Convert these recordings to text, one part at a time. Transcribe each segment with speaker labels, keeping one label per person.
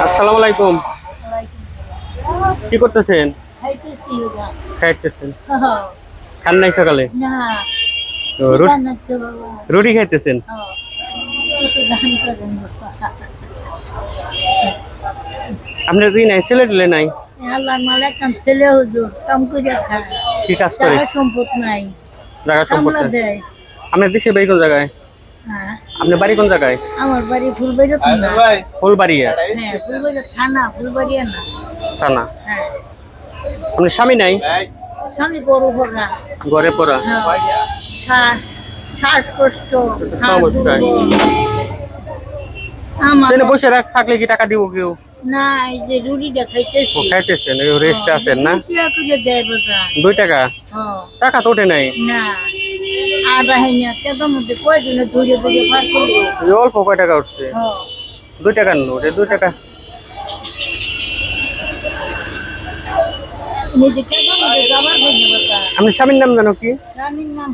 Speaker 1: আসসালামু আলাইকুম। কি করতেছেন?
Speaker 2: খাইতেছি ওরা।
Speaker 1: খাইতেছেন?
Speaker 2: হ্যাঁ।
Speaker 1: খান নাই সকালে?
Speaker 2: না,
Speaker 1: তো
Speaker 2: কি বানাচ্ছে বাবা?
Speaker 1: রুটি খাইতেছেন?
Speaker 2: হ্যাঁ, কিছু দান করেন বাবা।
Speaker 1: আপনার কি নাই, ছেলে টেলে নাই?
Speaker 2: আল্লাহর মালে একখান ছেলে হুজুর কাম করে খায়,
Speaker 1: কি কাজ করে?
Speaker 2: টাকা সম্পদ নাই,
Speaker 1: জায়গা সম্পদ
Speaker 2: কামলা
Speaker 1: নাই?
Speaker 2: দেয়।
Speaker 1: আপনার দেশে বাড়ি কোন জায়গায়?
Speaker 2: হ্যাঁ,
Speaker 1: আপনার বাড়ি কোন জায়গায়?
Speaker 2: আমার বাড়ি ফুলবাড়িয়া থানা।
Speaker 1: ফুলবাড়িয়া
Speaker 2: হ্যাঁ, ফুলবাড়িয়া থানা, ফুলবাড়িয়া না।
Speaker 1: থানা।
Speaker 2: হ্যাঁ,
Speaker 1: আপনার স্বামী নাই?
Speaker 2: স্বামী গরু ভরা।
Speaker 1: ঘরে পড়া?
Speaker 2: হ্যাঁ, শ্বাস শ্বাসকষ্ট, হাড়
Speaker 1: সমস্যা।
Speaker 2: দুর্বল। আমার
Speaker 1: ট্রেনে বসে থাকলে কি টাকা দিব কেউ?
Speaker 2: না, এই যে রুটিটা
Speaker 1: ও
Speaker 2: খাইতেছি।
Speaker 1: খাইতেছেন, রেস্টে আছেন না?
Speaker 2: রুটিটা করে দেয় বাবা।
Speaker 1: 2 টাকা?
Speaker 2: হ্যাঁ।
Speaker 1: টাকা তো ওঠে নাই।
Speaker 2: না, আর রাহিনী তেতার মধ্যে কয়দিনে ধরে ধরে পার করবো।
Speaker 1: এই অল্প কয় টাকা উঠছে?
Speaker 2: হ্যাঁ।
Speaker 1: 2 টাকার নোট, 2 টাকা।
Speaker 2: নিজে তেতার মধ্যে যাবার খাইনি বাবা।
Speaker 1: আপনার স্বামীর নাম জানো কি?
Speaker 2: রানীর নাম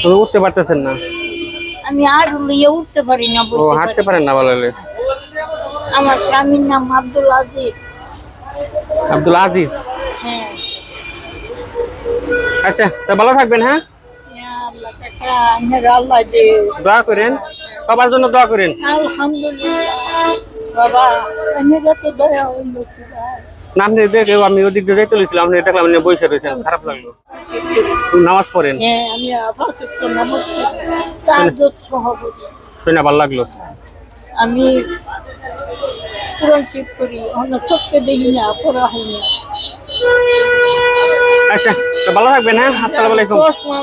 Speaker 1: তুমি উঠতে পারতেছেন না?
Speaker 2: আমি আর লিয়ে উঠতে পারি না,
Speaker 1: ও
Speaker 2: বলতে
Speaker 1: হাঁটতে
Speaker 2: পারি।
Speaker 1: পারেন না বলালে?
Speaker 2: আমার স্বামীর নাম আব্দুল আজিজ।
Speaker 1: আব্দুল আজিজ।
Speaker 2: হ্যাঁ।
Speaker 1: আচ্ছা, তা ভালো থাকবেন। হ্যাঁ,
Speaker 2: ইয়া আল্লাহ, টাকা আইনের আল্লাহ দে।
Speaker 1: দোয়া করেন, সবার জন্য দোয়া করেন।
Speaker 2: আলহামদুলিল্লাহ বাবা, আইনের তো দয়া হইল।
Speaker 1: না আপনি দেখে আমি ওদিক দিয়ে যাইতে লইছিলাম, আপনি দেখলাম আপনি বসে রয়েছেন, খারাপ লাগলো। নামাজ পড়েন?
Speaker 2: হ্যাঁ, আমি আবার তো নমস্কার তাহাজ্জুদ সহবরি।
Speaker 1: শুনে ভালো লাগলো।
Speaker 2: আমি কোরআন ঠিক করি, আমরা চোখকে দেখি না, পড়া হয় না।
Speaker 1: আচ্ছা, তো ভালো থাকবেন। হ্যাঁ, আসসালামু আলাইকুম।
Speaker 2: চশমা